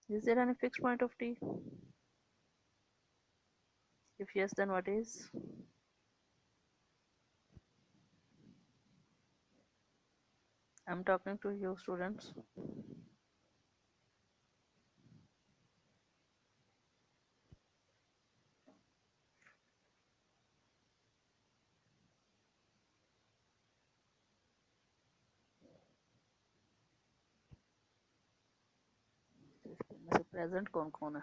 Is there any fixed point of t? If yes, then what is? I'm talking to you students. इसमें से present कौन कौन है?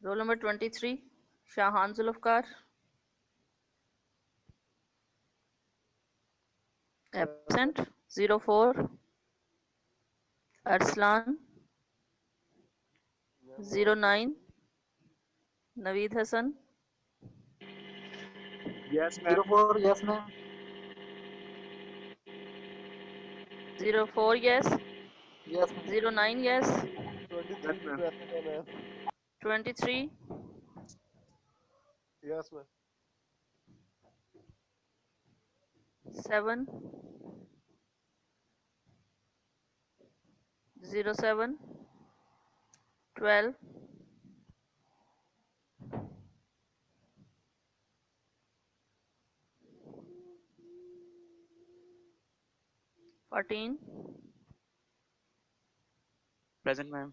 Roll number 23 Shahan Zulfikar, absent. 04 Arsalan, 09 Naveed Hasan, Yes, ma'am. 04, yes ma'am. 04 yes, Yes ma'am. 09 yes, 23 भी present है ma'am. 23 Yes ma'am. 7 07 12 14 Present, ma'am.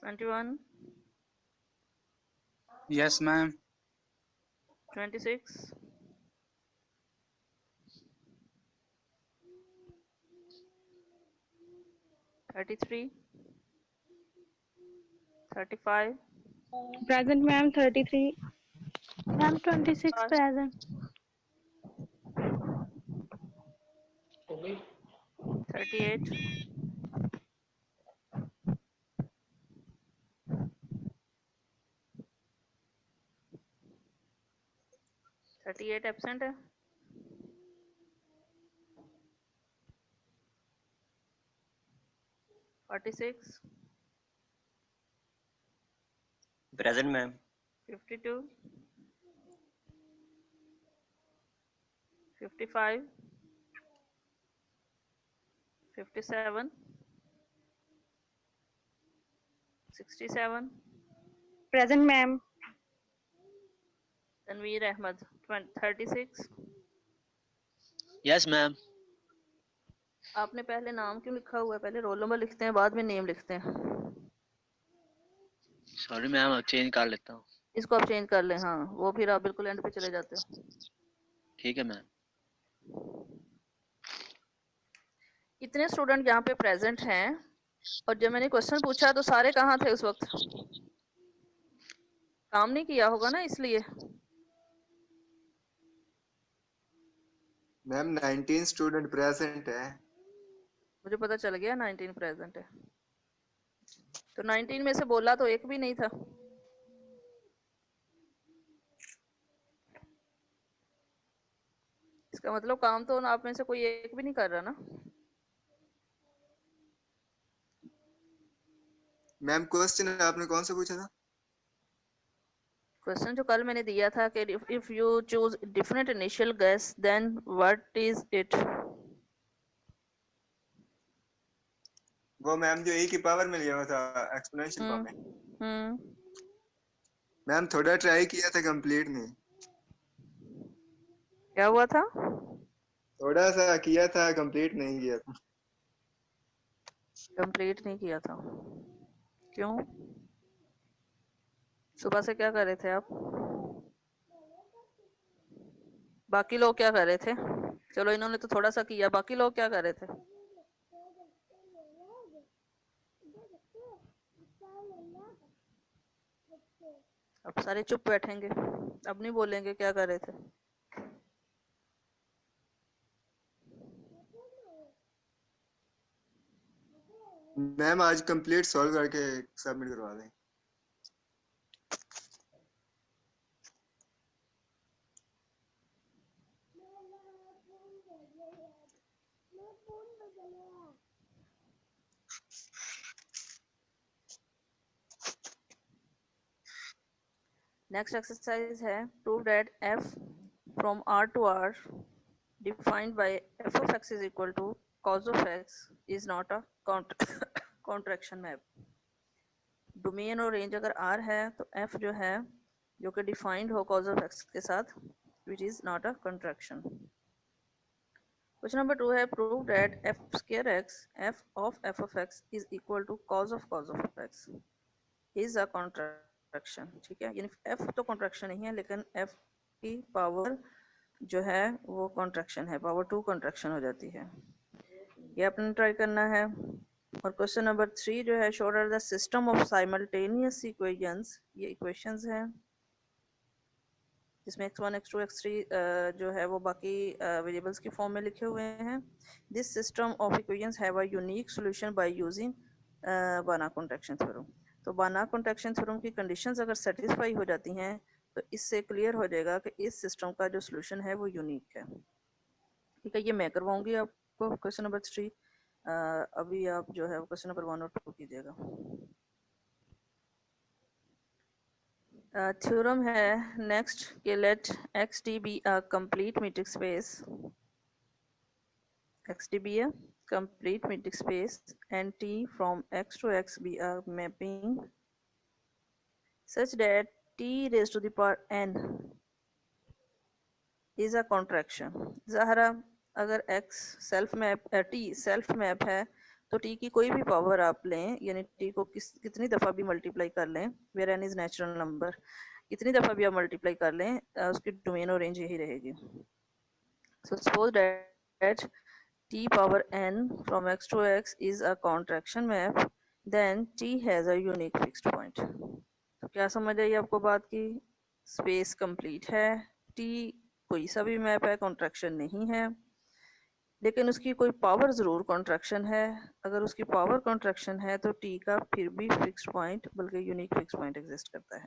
21 Yes, ma'am. 26 33 35 Present, ma'am. 33. Ma'am, 26 present. 38 38 absent है. 46 Present, ma'am. 52 55 57 67 Present, ma'am. Tanveer Ahmad 36. Yes, ma'am. आपने पहले नाम क्यों लिखा हुआ है? पहले रोल नंबर लिखते हैं, बाद में नेम लिखते हैं. Sorry, ma'am. अब change कर लेता हूँ. इसको आप चेंज कर लें. हाँ, वो फिर आप बिल्कुल एंड पे चले जाते हो. ठीक है, मैम. इतने स्टूडेंट यहाँ पे प्रेजेंट हैं और जब मैंने क्वेश्चन पूछा तो सारे कहाँ थे उस वक्त? काम नहीं किया होगा ना, इसलिए. मैम 19 स्टूडेंट प्रेजेंट है. मुझे पता चल गया 19 प्रेजेंट है. तो 19 में से बोला तो एक भी नहीं था. इसका मतलब काम तो आप में से कोई एक भी नहीं कर रहा ना. मैम क्वेश्चन आपने कौन सा पूछा था? क्वेश्चन जो कल मैंने दिया था कि if you choose different initial guess then what is it. वो मैम जो e की पावर में लिया हुआ था एक्सपोनेंशियल फॉर्म में. मैम थोड़ा ट्राई किया था, कंप्लीट नहीं. क्या हुआ था? थोड़ा सा किया था, कंप्लीट नहीं किया था. कंप्लीट नहीं किया था. क्यों? सुबह से क्या कर रहे थे आप? बाकी लोग क्या कर रहे थे? चलो इन्होंने तो थोड़ा सा किया, बाकी लोग क्या कर रहे थे? अब सारे चुप बैठेंगे, अब नहीं बोलेंगे क्या कर रहे थे. मैम आज कंप्लीट सॉल्व करके सबमिट करवा दें. नेक्स्ट एक्सरसाइज है prove that f from r to r defined by f of x is equal to cos of x is not a contraction map. Domain और रेंज अगर R है तो f जो है जो कि डिफाइंड हो cos of x के साथ which is not a contraction. Question number 2 है prove that f square x f of x is equal to cos of x is a contraction. ठीक है, यानी f तो contraction नहीं है लेकिन f की पावर जो है वो contraction है, पावर 2 contraction हो जाती है. ये अपने ट्राई करना है. और क्वेश्चन नंबर 3 जो है show the system of simultaneous equations. ये इक्वेशंस हैं जिसमें x1 x2 x3 जो है वो बाकी वेरिएबल्स की फॉर्म में लिखे हुए हैं. This system of equations have a unique solution by using बाना कॉन्ट्रैक्शन थ्योरम. तो बाना कॉन्ट्रैक्शन थ्योरम की कंडीशंस अगर सेटिस्फाई हो जाती हैं तो इससे क्लियर हो जाएगा कि इस सिस्टम का जो सॉल्यूशन है वो यूनिक है. ठीक है, ये मैं करवाऊंगी आपको क्वेश्चन नंबर 3. अभी आप जो है क्वेश्चन नंबर 1 और 2 कीजिएगा. थ्योरम है नेक्स्ट कि let x t be a complete metric space. X t be a complete metric space and T from x to x be a mapping such that T raised to the power n is a contraction. Zahra अगर x self map t self map है तो t की कोई भी power आप लें यानी t को कितनी दफ़ा भी मल्टीप्लाई कर लें where n is natural number, कितनी दफ़ा भी आप मल्टीप्लाई कर लें उसकी डोमेन और रेंज यही रहेगी. So suppose that t power n from x to x is a contraction map, then t has a unique fixed point. तो क्या समझ आई आपको बात की? स्पेस कंप्लीट है, t कोई सा भी मैप है, कॉन्ट्रैक्शन नहीं है, लेकिन उसकी कोई पावर ज़रूर कॉन्ट्रैक्शन है. अगर उसकी पावर कॉन्ट्रैक्शन है तो t का फिर भी फिक्स्ड पॉइंट बल्कि यूनिक फिक्स्ड पॉइंट एग्जिस्ट करता है.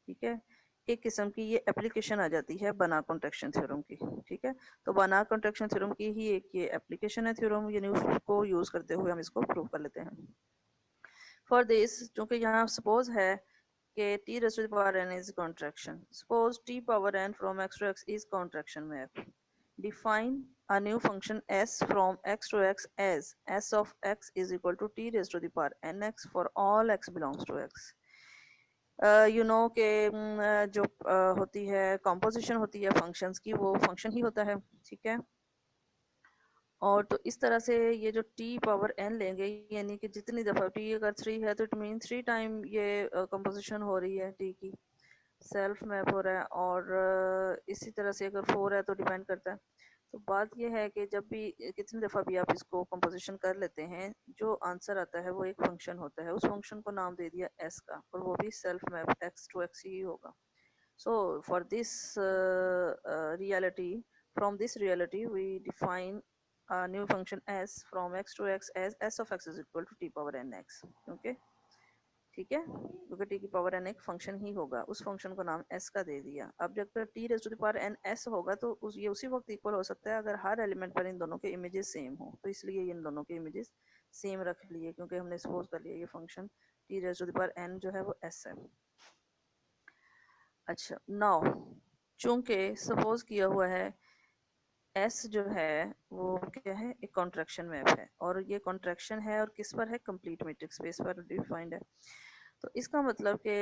ठीक है, एक किस्म की ये एप्लीकेशन आ जाती है बाना कॉन्ट्रैक्शन थ्योरम की. ठीक है, तो बाना कॉन्ट्रैक्शन थ्योरम की ही एक ये एप्लीकेशन है थ्योरम, यानी उसको यूज़ करते हुए हम इसको प्रूव कर लेते हैं. फॉर दिस चूँकि यहाँ सपोज है कि t raised to the power n is contraction. Suppose t power n from x to x is contraction map. Define a new function s from x to x as s of x is equal to t raised to the power nx for all x belongs to x. You know के जो होती है composition होती है functions की वो function ही होता है. ठीक है, और तो इस तरह से ये जो t पावर n लेंगे यानी कि जितनी दफ़ा t अगर 3 है तो इट मीन 3 टाइम ये कंपोजिशन हो रही है t की, सेल्फ मैप हो रहा है. और इसी तरह से अगर 4 है तो डिपेंड करता है. तो बात यह है कि जब भी कितनी दफ़ा भी आप इसको कंपोजिशन कर लेते हैं जो आंसर आता है वो एक फंक्शन होता है. उस फंक्शन को नाम दे दिया s का और वो भी self map x to x ही होगा. So for this reality from this reality we define a new function s from x to x as s of x is equal to t power n x. Okay, ठीक है, क्योंकि t की power n एक function ही होगा, उस function को नाम s का दे दिया. अब जब तक t raise to the power n s होगा तो ये उसी वक्त इक्वल हो सकता है अगर हर एलिमेंट पर इन दोनों के इमेजेस सेम हो. तो इसलिए इन दोनों के इमेजेस सेम रख लिए क्योंकि हमने सपोज कर लिया ये function t raise to the power n जो है वो s है. अच्छा, नाउ चूंकि सपोज किया हुआ है S जो है वो क्या है, एक कॉन्ट्रैक्शन मैप है और ये कॉन्ट्रैक्शन है और किस पर है, कंप्लीट मैट्रिक्स स्पेस पर डिफाइंड है. तो इसका मतलब कि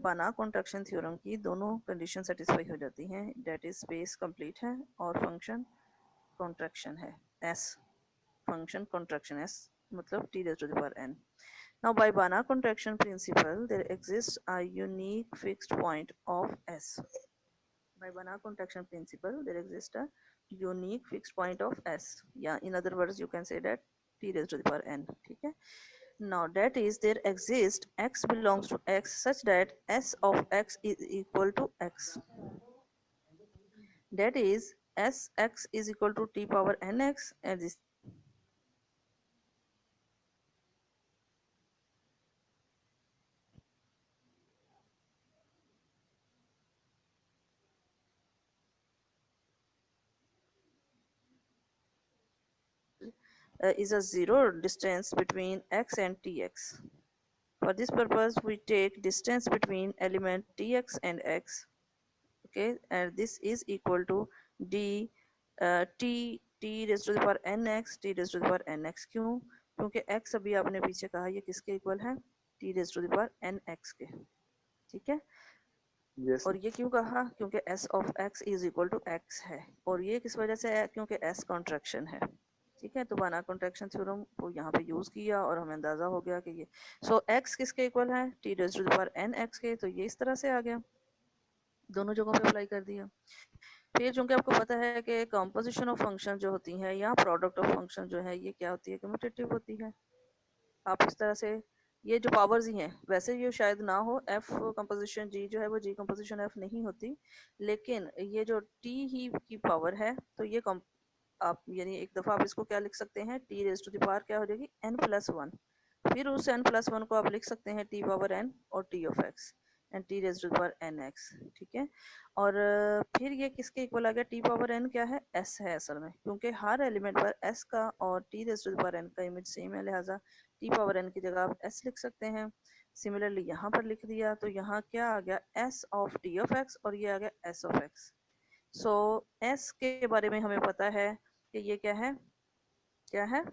बाना कॉन्ट्रैक्शन थ्योरम की दोनों कंडीशन सेटिस्फाई हो जाती हैं. डेट इज स्पेस कंप्लीट है और फंक्शन कॉन्ट्रैक्शन है S. फंक्शन कॉन्ट्रैक्शन S मतलब t raised to the power n. Now by Banach contraction principle there exists a unique fixed point of S. By Banach contraction principle there exists a unique fixed point of S. Yeah, in other words you can say that t raised to the power n. ठीक है, now that is there exists x belongs to x such that S of x is equal to x. That is Sx is equal to t power nx and this is a zero distance between x and tx. For this purpose we take distance between element tx and x. Okay, and this is equal to d t raised to the power nx, t raised to the power nx। क्यों? क्योंकि x अभी आपने पीछे कहा ये किसके equal है? t raised to the power nx के, ठीक है। Yes. और ये क्यों कहा? क्योंकि s of x is equal to x है, और ये किस वजह से है? क्योंकि s कॉन्ट्रैक्शन है, ठीक है। तो बाना कॉन्ट्रैक्शन थ्योरम को यहाँ पे यूज किया और हमें अंदाजा हो गया कि ये x किसके इक्वल है? t raised to the power nx के। तो ये इस तरह से आ गया, दोनों जगहों पे अप्लाई कर दिया। फिर चूंकि आपको पता है कि कंपोजिशन ऑफ फंक्शन जो होती है या प्रोडक्ट ऑफ फंक्शन जो है ये क्या होती है? कम्यूटेटिव होती है। आप इस तरह से ये जो पावर्स ही हैं, वैसे ये शायद ना हो, f कंपोजिशन g जो है वो g कंपोजिशन f नहीं होती, लेकिन ये जो t ही की पावर है तो ये आप यानी एक दफा आप इसको क्या लिख सकते हैं? t raise to the power क्या हो जाएगी? n+1। फिर उस n+1 को आप लिख सकते हैं t पावर n और t of x and t raise to the power nx, ठीक है। और फिर ये किसके इक्वल आ गया? t पावर n क्या है? s है असल में, क्योंकि हर एलिमेंट पर s का और t raise to the power n का इमेज सेम है, लिहाजा t पावर n की जगह आप s लिख सकते हैं। सिमिलरली यहाँ पर लिख दिया तो यहाँ क्या आ गया? s of t of x और ये आ गया s of x। So s के बारे में हमें पता है कि ये क्या है? क्या है?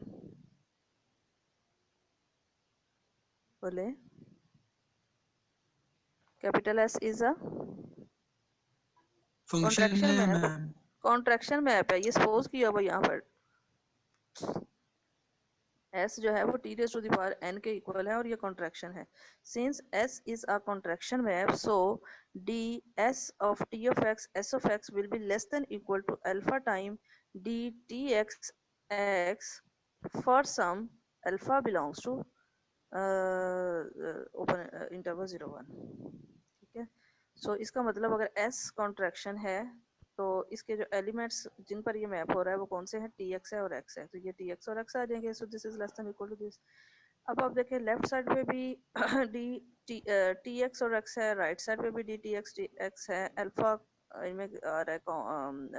बोले। Capital S is a contraction map. Contraction map है, ये सपोज किया हुआ यहाँ पर S जो है वो t raised to the power n के इक्वल है और ये कॉन्ट्रैक्शन है। Since S is a contraction map, so ds of t of x s of x will be less than equal to alpha time d tx x for some alpha belongs to open interval 0 1, ठीक है। सो इसका मतलब अगर S contraction है तो इसके जो elements जिन पर ये मैप हो रहा है वो कौन से हैं? tx है और x है, तो ये tx और x आ जाएंगे। So this is less than equal to this. अब आप देखें लेफ्ट साइड पे भी tx और x है, राइट साइड पे भी dtx dx है। अल्फा इनमें आ रहा है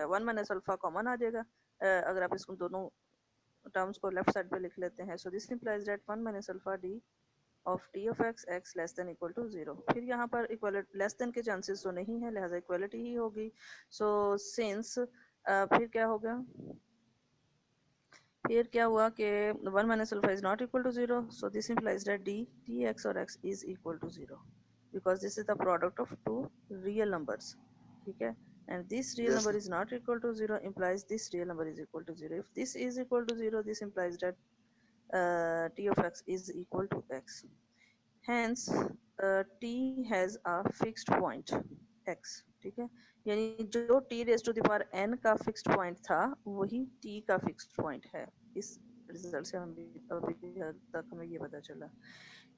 1 माइनस अल्फा कॉमन आ जाएगा अगर आप इसको दोनों टर्म्स को लेफ्ट साइड पे लिख लेते हैं। So this implies that 1 minus alpha d of t of x x less than equal to 0। फिर यहाँ पर इक्वलिटी लेस देन के चांसेस तो नहीं है, लिहाजा इक्वलिटी ही होगी। सो सिंस फिर क्या होगा? फिर क्या हुआ कि 1 minus alpha is not equal to 0, so this implies that d tx और x is equal to 0 because this is the product of two real numbers, ठीक है। and this real Yes. number is not equal to 0 implies this real number is equal to 0. If this is equal to 0, this implies that t of x is equal to x. Hence t has a fixed point x, ठीक है। यानी जो t raised to the power n का fixed point था वही t का fixed point है। इस रिजल्ट से हम अभी तक हमें ये पता चला,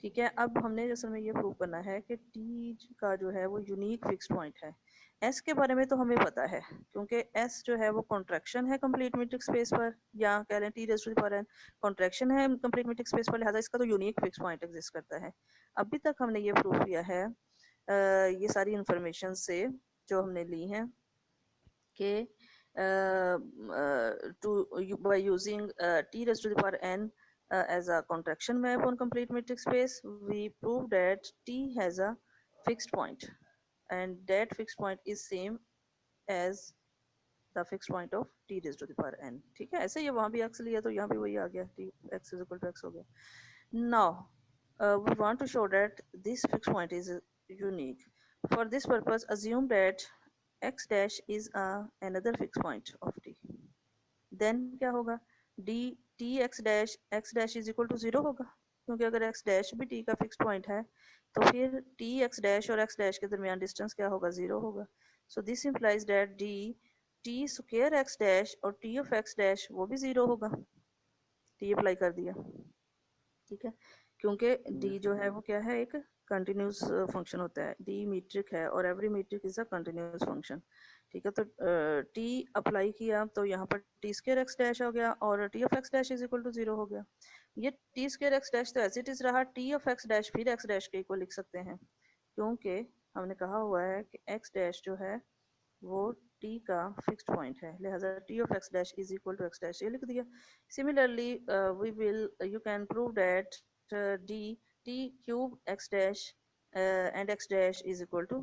ठीक है। अब हमने असल में ये प्रूव करना है कि t का जो है वो यूनिक फिक्स्ड पॉइंट है। s के बारे में तो हमें पता है क्योंकि s जो है वो कॉन्ट्रैक्शन है कंप्लीट मीट्रिक स्पेस पर, या कह लें t raise to the power n contraction है कंप्लीट मीट्रिक स्पेस पर, लिहाजा इसका तो यूनिक फिक्स पॉइंट एग्जिस्ट करता है। अभी तक हमने ये प्रूव किया है ये सारी इंफॉर्मेशन से जो हमने ली हैं कि by using t raised to the power n as a contraction map on complete metric space, we prove that t has a fixed point and that fixed point is same as the fixed point of t raised to the power n, ठीक है। ऐसे ये वहाँ भी x लिया तो यहाँ भी वही आ गया, t x is equal to x हो गया। Now we want to show that this fixed point is unique. For this purpose, assume that x dash is another fixed point of t. Then क्या होगा? d t x dash is equal to 0 होगा, क्योंकि अगर x dash भी t का fixed point है तो फिर t x dash और x dash के दरमियान डिस्टेंस क्या होगा? 0 होगा। So this implies that d t square x dash और t of x dash वो भी 0 होगा। t अप्लाई कर दिया, ठीक है, क्योंकि d जो है वो क्या है? एक कंटिन्यूस फंक्शन होता है, d मीट्रिक है और every metric is a continuous function, ठीक है। तो t अप्लाई किया तो यहाँ पर t स्क्वायर एक्स डैश हो गया और t of x dash is equal to 0 हो गया। ये t स्क्वायर एक्स डैश तो एज इट इज रहा, t ऑफ x डैश फिर x डैश के इक्वल लिख सकते हैं, क्योंकि हमने कहा हुआ है कि x डैश जो है वो t का फिक्स्ड पॉइंट है, लिहाजा t of x dash is equal to x dash ये लिख दिया। Similarly we will you can prove that d t cube x dash and x dash is equal to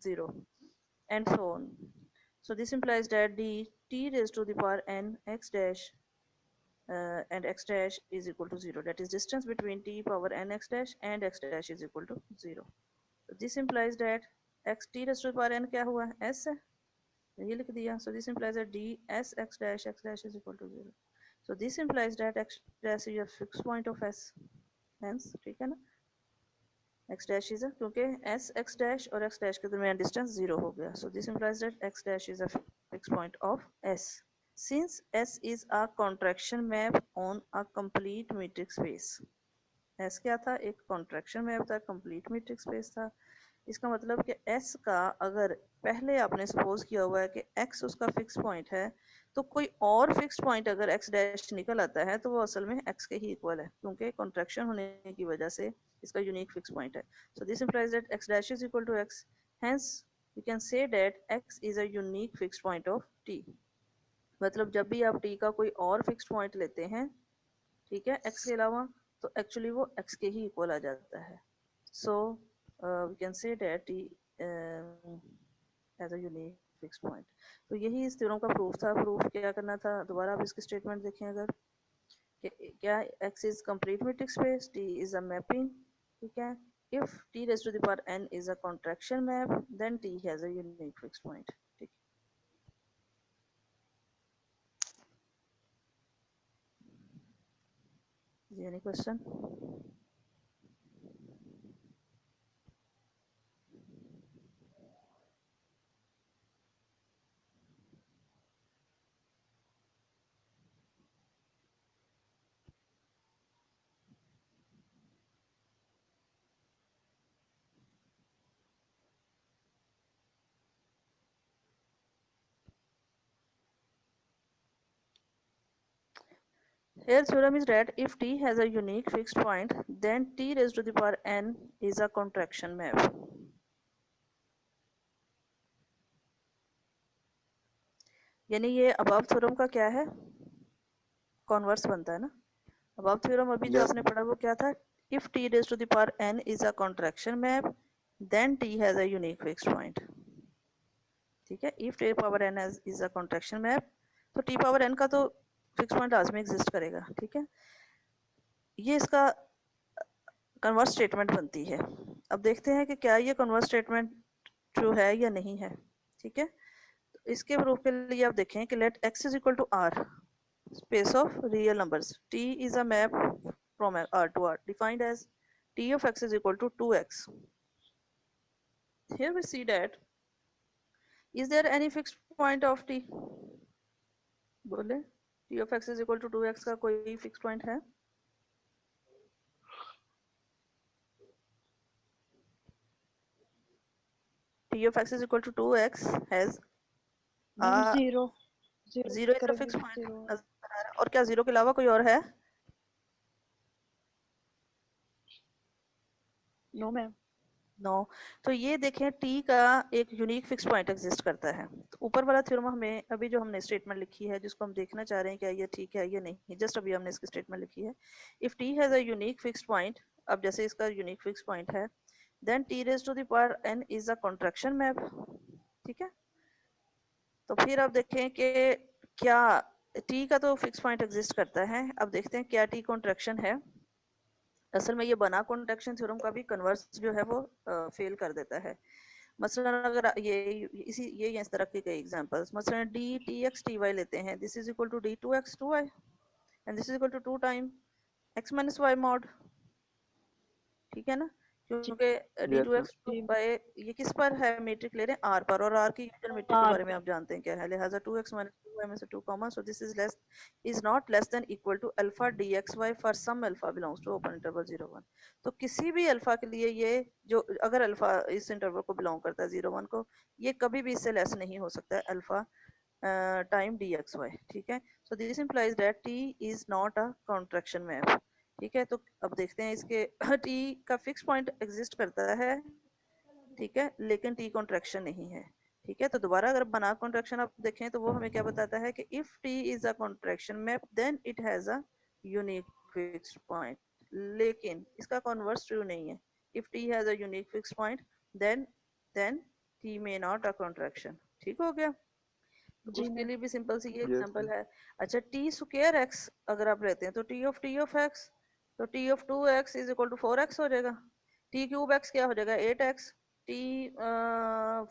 0 and so on. So this implies that d t raised to the power n x dash and x dash is equal to 0. That is distance between t power n x dash and x dash is equal to 0. So this implies that x t raised to the power n क्या हुआ s है, ये लिख दिया. So this implies that d s x dash is equal to 0. So this implies that x dash is a fixed point of s. Hence ठीक है ना, x dash is a, क्योंकि s x dash और x dash के दरमियान distance 0 हो गया. So this implies that x dash is a fixed point of s. Since S is a contraction map on a complete metric space. S क्या था, एक contraction map था, complete metric space था. इसका मतलब कि S का अगर पहले आपने सपोज किया हुआ है कि X उसका फिक्स पॉइंट है, तो कोई और फिक्स पॉइंट अगर X डैश निकल आता है तो वो असल में X के ही इक्वल है, क्योंकि कॉन्ट्रैक्शन होने की वजह से इसका यूनिक फिक्स पॉइंट है. So this implies that X dash is equal to X. Hence we can say that X is a unique fix point of T. मतलब जब भी आप T का कोई और फिक्स पॉइंट लेते हैं, ठीक है, X के अलावा, तो एक्चुअली वो X के ही इक्वल आ जाता है. सो we can say that T as a unique fixed point. तो यही इस थ्योरम का प्रूफ था. प्रूफ क्या करना था, दोबारा आप इसकी स्टेटमेंट देखें अगर, क्या X is complete metric space, T is a mapping, ठीक है. If T raised to the power n is a contraction map, then T has a unique fixed point. ठीक. Is there any question? Here theorem is that if T has a unique fixed point, then T raised to the power n is a contraction map. यानी ये above theorem का क्या है, converse बनता है ना. above theorem अभी जो Yes. आपने पढ़ा वो क्या था, if T raised to the power n is a contraction map, then T has a unique fixed point. ठीक है, if T power n is a contraction map, तो T power n का तो फिक्स पॉइंट लाजमी exist करेगा. ठीक है, ये इसका कन्वर्स स्टेटमेंट बनती है. अब देखते हैं कि क्या ये कन्वर्स स्टेटमेंट ट्रू है या नहीं है. ठीक है, तो इसके प्रूफ के लिए आप देखें कि let x is equal to r space of real numbers. T is a map from R to R defined as T of x is equal to 2x. Here we see that is there any fixed point of T? बोले T of x is equal to 2x का कोई fixed point है? T of x is equal to 2x has zero. zero is a fixed point नजर आ रहा है. और क्या zero के अलावा कोई और है? No, ma'am. नो. तो ये देखें T का एक यूनिक फिक्स पॉइंट एग्जिस्ट करता है. तो ऊपर वाला थ्योरम हमें अभी जो हमने स्टेटमेंट लिखी है, जिसको हम देखना चाह रहे हैं क्या ये ठीक है या नहीं, जस्ट अभी हमने इसकी स्टेटमेंट लिखी है. If T has a unique fixed point, अब जैसे इसका यूनिक फिक्स पॉइंट है, then T raise to the power n is a contraction map. ठीक है, तो फिर आप देखें कि क्या T का तो फिक्स पॉइंट एग्जिस्ट करता है. अब देखते हैं क्या T कॉन्ट्रैक्शन है. असल में ये बना कॉन्ट्रैक्शन थ्योरम का भी कन्वर्स जो है वो फेल कर देता है. मसलन अगर ये इस तरह के कई एग्जांपल्स, मसलन d t x t y लेते हैं, this is equal to d two x two y and this is equal to 2 time x minus y mod. ठीक है ना, क्योंकि d two x two y ये किस पर है, मेट्रिक ले रहे हैं आर पर, और आर की यूजुअल मेट्रिक के बारे में आप जानते हैं क्या है, लिहाजा 2x माइनस 2y में से 2 common. So this is not less than equal to alpha dxy for some alpha belongs to open interval 0 1. तो किसी भी अल्फा के लिए ये जो अगर अल्फा इस इंटरवल को बिलोंग करता है 0 1 को, ये कभी भी इससे लेस नहीं हो सकता है अल्फा टाइम dxy. ठीक है, so this implies that t is not a contraction map. ठीक है, तो अब देखते हैं इसके t का फिक्स पॉइंट एग्जिस्ट करता है, ठीक है, लेकिन t कॉन्ट्रैक्शन नहीं है. ठीक है, तो दोबारा अगर बना कॉन्ट्रैक्शन आप देखें तो वो हमें क्या बताता है कि if t is a contraction map then it has a unique fixed point. लेकिन इसका कॉन्वर्स ट्रू नहीं है. If t has a unique fixed point then t may not a contraction. ठीक हो गया. तो उसके लिए भी सिंपल सी ये Yes, एग्जांपल है। अच्छा टी स्क्वायर एक्स अगर आप लेते हैं तो टी ऑफ एक्स, तो t of 2x is equal to 4x हो जाएगा। टी क्यूब एक्स क्या हो जाएगा 8x, टी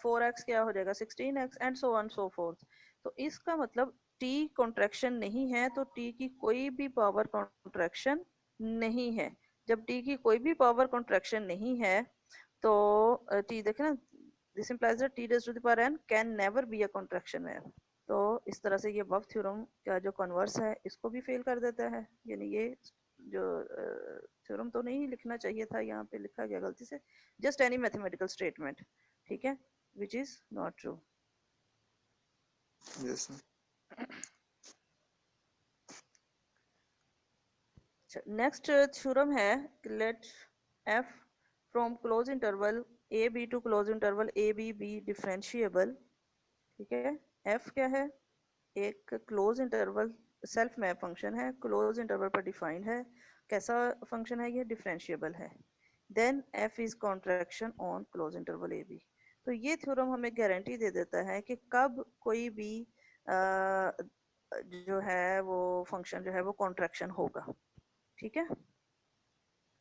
4x क्या हो जाएगा 16x and so on so fourth. तो इसका मतलब टी कॉन्ट्रैक्शन नहीं है तो टी की कोई भी पावर कॉन्ट्रैक्शन नहीं है। जब टी की कोई भी पावर कॉन्ट्रैक्शन नहीं है तो टी देखे ना, this implies that t raise to the power n can never be a contraction map. तो इस तरह से ये बफ थ्योरम का जो कन्वर्स है इसको भी फेल कर देता है। यानी ये जो थ्योरम तो नहीं लिखना चाहिए था, यहाँ पे लिखा गया गलती से, जस्ट एनी मैथमेटिकल स्टेटमेंट, ठीक है, which is not true. yes, ma'am. Next theorem है let f from close interval a b to close interval a b be differentiable. ठीक है, f क्या है, एक close interval self map function है, close interval पर डिफाइंड है। कैसा फंक्शन है ये, डिफरेंशिएबल है। Then f is contraction on close interval a b। तो ये थ्योरम हमें गारंटी दे देता है कि कब कोई भी जो है वो फंक्शन जो है वो कॉन्ट्रैक्शन होगा। ठीक है,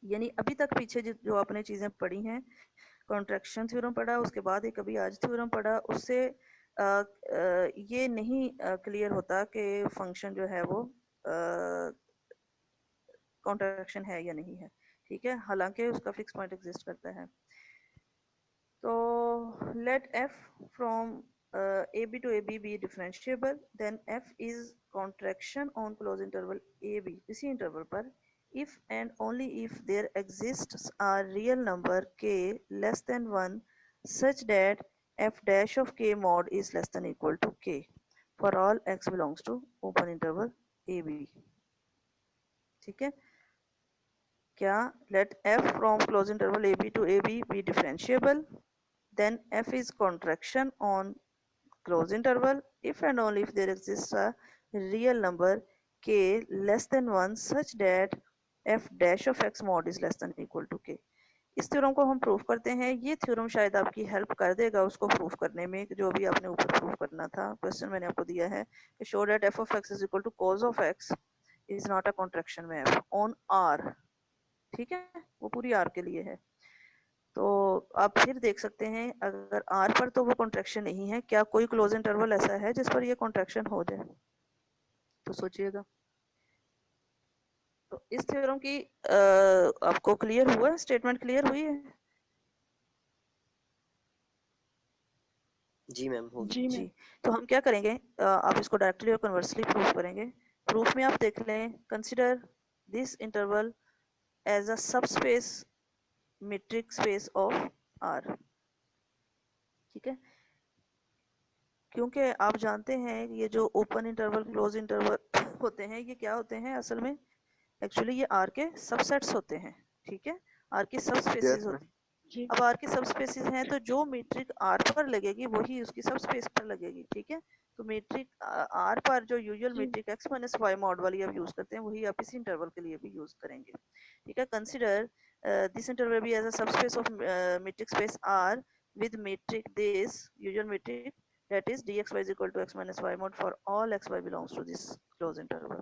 यानी अभी तक पीछे जो आपने चीजें पढ़ी हैं, कॉन्ट्रैक्शन थ्योरम पढ़ा, उसके बाद एक अभी आज थ्योरम पढ़ा, उससे ये नहीं क्लियर होता कि फंक्शन जो है वो कॉन्ट्रैक्शन है या नहीं है। ठीक है, हालांकि उसका फिक्स पॉइंट एग्जिस्ट करता है। तो let f from ab to ab be differentiable, then f is contraction on closed interval ab, इसी इंटरवल पर, if and only if there exists a real number k less than 1 such that f dash of k mod is less than equal to k for all x belongs to open interval ab। ठीक है, क्या let f from closed interval ab to ab be differentiable, then f is contraction on closed interval if and only if there exists a real number k less than 1 such that f dash of x mod is less than equal to k। इस theorem को हम proof करते हैं। ये theorem शायद आपकी help कर देगा उसको प्रूफ करने में, जो भी आपने ऊपर प्रूफ करना था। क्वेश्चन मैंने आपको दिया है कि show that f of x is equal to cos of x is not a contraction map on R। ठीक है, वो पूरी R के लिए है। तो आप फिर देख सकते हैं अगर R पर तो वो कॉन्ट्रैक्शन नहीं है, क्या कोई क्लोज इंटरवल ऐसा है जिस पर ये कॉन्ट्रैक्शन हो जाए, तो सोचिएगा। तो इस थ्योरम की आपको क्लियर हुआ है, स्टेटमेंट क्लियर हुई है? जी मैम होगी। जी जी, मैम। तो हम क्या करेंगे, आप इसको डायरेक्टली और कन्वर्सली प्रूफ करेंगे। प्रूफ में आप देख लें, consider this interval as a subspace metric space of R। ठीक है, क्योंकि आप जानते हैं ये जो ओपन इंटरवल क्लोज इंटरवल होते हैं ये क्या होते हैं असल में, एक्चुअली ये R के सबसेट्स होते हैं। ठीक है, R की सब स्पेसिस Yes, होती ma'am. हैं। जी अब R की सब स्पेसिस हैं तो जो मीट्रिक R पर लगेगी वही उसकी सब स्पेस पर लगेगी। ठीक है, तो मीट्रिक R पर जो यूजुअल जी metric x minus y mod वाली आप यूज करते हैं वही आप इस इंटरवल के लिए भी यूज करेंगे। ठीक है, कंसीडर दिस इंटरवल भी as a subspace of metric space R with metric this usual metric that is dxy is equal to x minus y mod for all xy belongs to this closed interval।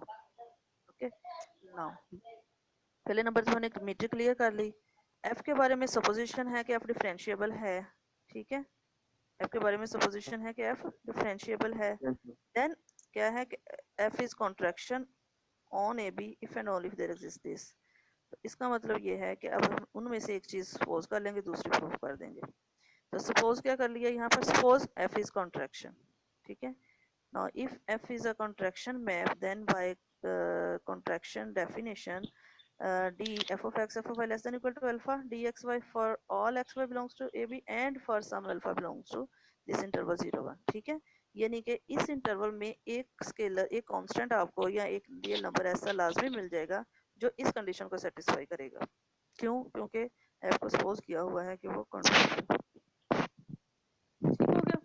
okay, now पहले number तो हमने metric clear कर ली। f के बारे में supposition है कि f differentiable है। ठीक है, f के बारे में सपोजिशन है कि f डिफरेंशिएबल है। Yes, ma'am. देन क्या है कि f is contraction on ab if and only if there exist this. तो इसका मतलब ये है कि अब हम उनमें से एक चीज सपोज कर लेंगे, दूसरी प्रूफ कर देंगे। तो सपोज क्या कर लिया यहाँ पर, सपोज f इज कॉन्ट्रैक्शन। ठीक है, now if f is a contraction map then by contraction definition d f of x f of y less than equal to alpha dxy for all xy belongs to ab and for some alpha belongs to this interval 0 1। ठीक है, यानी कि इस interval में एक scalar, एक constant आपको या एक रियल नंबर ऐसा लाजमी मिल जाएगा जो इस कंडीशन को सेटिस्फाई करेगा। क्यों? क्योंकि f को सपोज किया हुआ है कि वो कॉन्ट्रैक्शन। ठीक हो गया।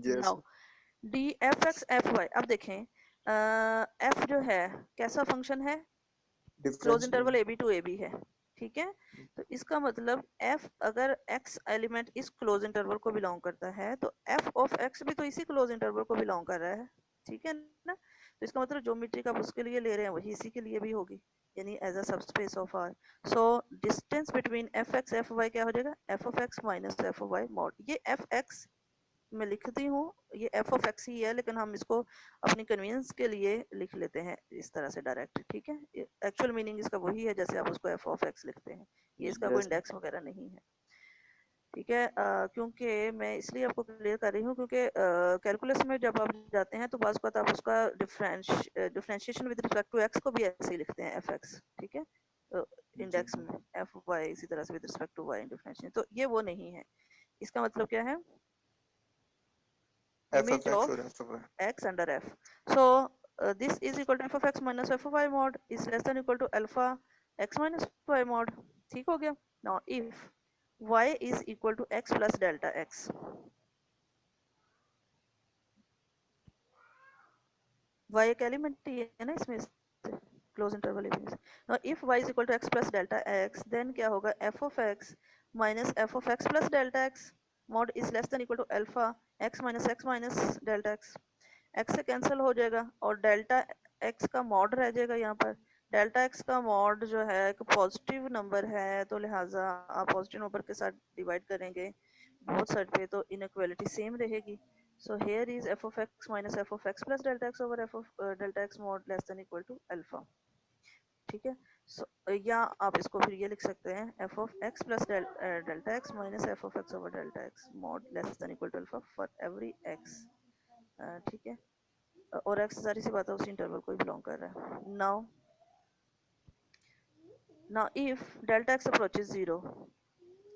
Yes, now d f x f y, अब देखें एफ जो है कैसा फंक्शन है, close interval differentiable. A b to a b है। ठीक है। तो इसका मतलब f अगर x एलिमेंट इस क्लोज इंटरवल को बिलोंग करता है तो f ऑफ x भी तो इसी क्लोज इंटरवल को बिलोंग कर रहा है, ठीक है ना। तो इसका मतलब जो मीट्रिक आप उसके लिए ले रहे हैं वही इसी के लिए भी होगी, यानी as a subspace of R। So distance between fx fy क्या हो जाएगा, f of x minus f of y mod. ये fx मैं लिखती हूँ, ये f of x ही है, लेकिन हम इसको अपनी कन्वीनियंस के लिए लिख लेते हैं इस तरह से डायरेक्ट, ठीक है। एक्चुअल मीनिंग इसका वही है जैसे आप उसको f of x लिखते हैं, ये इसका कोई Yes, ma'am. इंडेक्स वगैरह नहीं है, ठीक है। क्योंकि मैं इसलिए आपको क्लियर कर रही हूँ क्योंकि कैलकुलस में जब आप जाते हैं तो बाज़ बात आप उसका differentiation with respect to x को भी ऐसे ही लिखते हैं fx, ठीक है। तो इंडेक्स में fy इसी तरह से with respect to y differentiation, तो ये वो नहीं है। इसका मतलब क्या है, F of image x of or F of y. x under f. So this is equal to f of x minus f of y mod is less than equal to alpha x minus y mod, ठीक हो गया। Now if y is equal to x plus delta x, y एक element ही है ना इसमें, close interval में। Now if y is equal to x plus delta x, then क्या होगा, f of x minus f of x plus delta x mod is less than equal to alpha x minus delta x। x से cancel हो जाएगा और delta x का mod रह जाएगा यहाँ पर। डेल्टा x का मॉड जो है एक पॉजिटिव नंबर है, तो लिहाजा आप पॉजिटिव नंबर के साथ डिवाइड करेंगे बोथ साइड पे तो इनइक्वालिटी सेम रहेगी। So here is f of x minus f of x plus delta x over f of delta x mod less than equal to alpha, ठीक है। So या आप इसको फिर ये लिख सकते हैं f of x plus delta x minus f of x over delta x mod less than equal to alpha for every x, ठीक है। और x सारी सी बात है उसी इंटरवल को बिलोंग कर रहा है। now if delta x approaches 0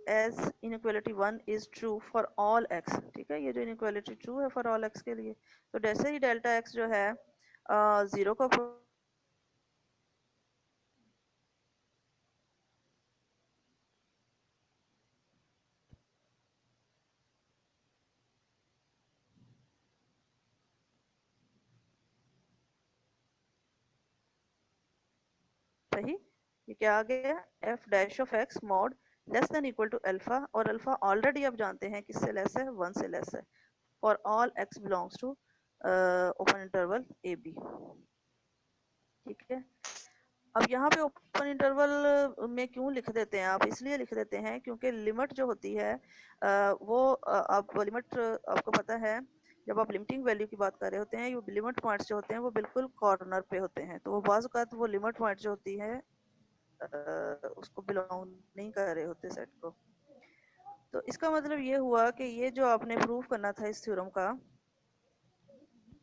as inequality 1 is true for all x, ठीक है। ये जो inequality true है for all x के लिए, तो जैसे ही डेल्टा x जो है 0 को सही, ये क्या आ गया, f dash of x mod less than equal to alpha, और अल्फा ऑलरेडी आप जानते हैं किससे लेस है, 1 से लेस है, for all x belongs to open interval a b, ठीक है। अब यहाँ पे ओपन इंटरवल में क्यों लिख देते हैं आप, इसलिए लिख देते हैं क्योंकि लिमिट जो होती है वो आप लिमिट आपको पता है जब आप लिमिटिंग वैल्यू की बात कर रहे होते हैं, ये लिमिट पॉइंट्स जो होते हैं वो बिल्कुल कॉर्नर पे होते हैं, तो वो बाज़ औक़ात वो लिमिट पॉइंट जो होती है उसको बिलोंग नहीं कर रहे होते सेट को। तो इसका मतलब ये हुआ कि ये जो आपने प्रूव करना था इस थ्योरम का,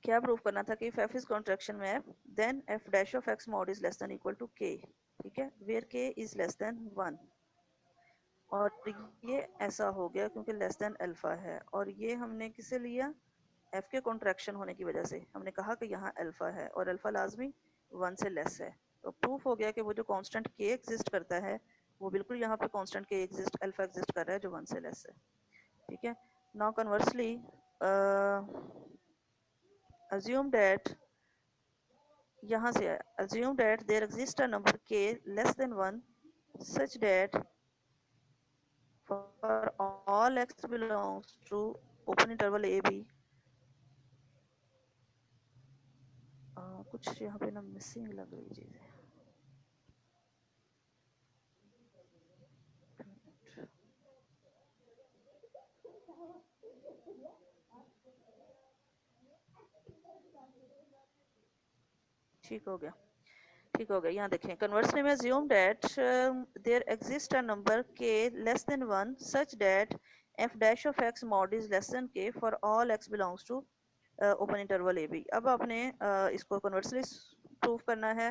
क्या प्रूव करना था कि if f is contraction map then f dash of x mod is less than equal to k, ठीक है, where k is less than 1। और ये ऐसा हो गया क्योंकि लेस देन अल्फा है, और ये हमने किसे लिया, f के कॉन्ट्रैक्शन होने की वजह से हमने कहा कि यहाँ अल्फा है और अल्फा लाजमी 1 से लेस है, तो प्रूफ हो गया कि वो जो कांस्टेंट k एग्जिस्ट करता है वो बिल्कुल यहाँ पे constant k exist alpha exist कर रहा है जो 1 से लेस है, ठीक है। नाउ कन्वर्सली assume that, यहाँ से assume that there exists a number k less than 1 such that for all x belongs to open interval a b, कुछ यहाँ पे ना मिसिंग लग रही चीज है, ठीक हो गया, ठीक हो गया। यहाँ देखें, कन्वर्सली में assume that there exists a number k less than 1 such that f dash of x mod is less than k for all x belongs to open interval a b. अब आपने इसको कन्वर्सली प्रूव करना है,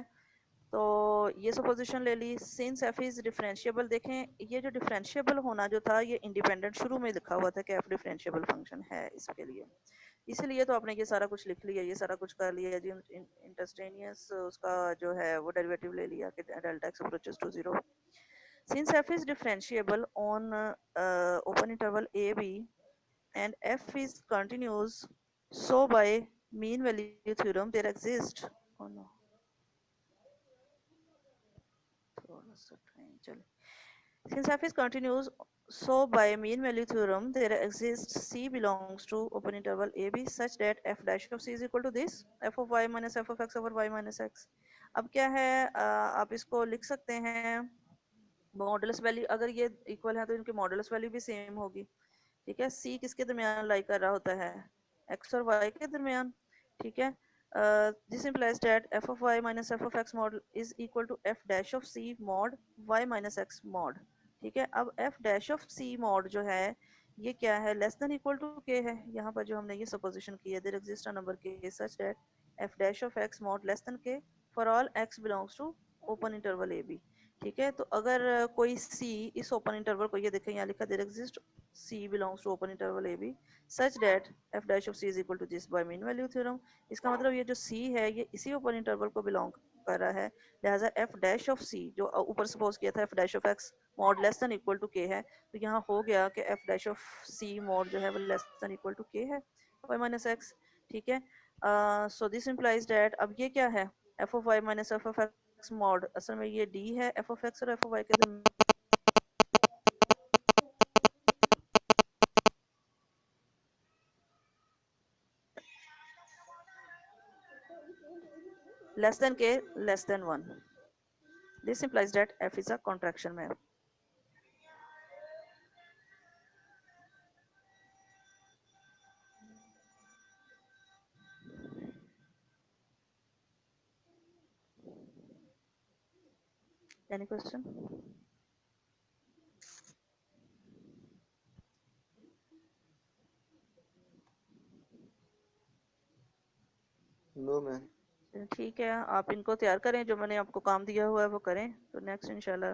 तो ये supposition ले ली, since f is differentiable. देखें ये जो डिफरेंशिएबल होना जो था ये इंडिपेंडेंट शुरू में लिखा हुआ था कि एफ डिफरेंशिएबल फंक्शन है इसके लिए, इसलिए तो आपने ये सारा कुछ लिख लिया, ये सारा कुछ कर लिया जी, इंटरस्टेनियस उसका जो है वो डेरिवेटिव ले लिया कि delta x approaches to 0। Since f is differentiable on open interval a b and f is continuous, so by mean value theorem there exists, oh no, थोड़ा सा टाइम चले, Since f is continuous, so by mean value theorem there exists c belongs to open interval ab such that f dash of c is equal to this f of y minus f of x over y minus x. अब क्या है, आप इसको लिख सकते हैं modulus value, अगर ये इक्वल है तो इनकी मॉडुलस वैल्यू भी सेम होगी, ठीक है। c किसके दरमियान लाई कर रहा होता है, x और y के दरमियान, ठीक है। this implies that f of y minus f of x mod is equal to f dash of c mod y minus x mod, ठीक है। अब f dash of c mod जो है ये क्या है, less than equal to k है। यहाँ पर जो हमने ये सपोजिशन की है, there exist a number k such that f dash of x mod less than k for all x belongs to open interval ab, ठीक है। तो अगर कोई c इस ओपन इंटरवल को, ये देखें यहाँ लिखा there exist c belongs to open interval ab such that f dash of c is equal to this by mean value theorem, इसका मतलब ये जो c है ये इसी ओपन इंटरवल को बिलोंग कर रहा है, लिहाजा f dash of c जो ऊपर सपोज किया था f dash of x mod less than equal to k है, तो यहाँ हो गया कि f dash of c mod जो है वो less than equal to k है y minus x, ठीक है। सो दिस इम्प्लाइज दैट, अब ये क्या है f of y minus f of x mod, असल में ये d है f of x और f of y के दरमियान less than k less than 1. This implies that f is a contraction map. Any question? No ma'am. ठीक है, आप इनको तैयार करें, जो मैंने आपको काम दिया हुआ है वो करें, तो नेक्स्ट इंशाल्लाह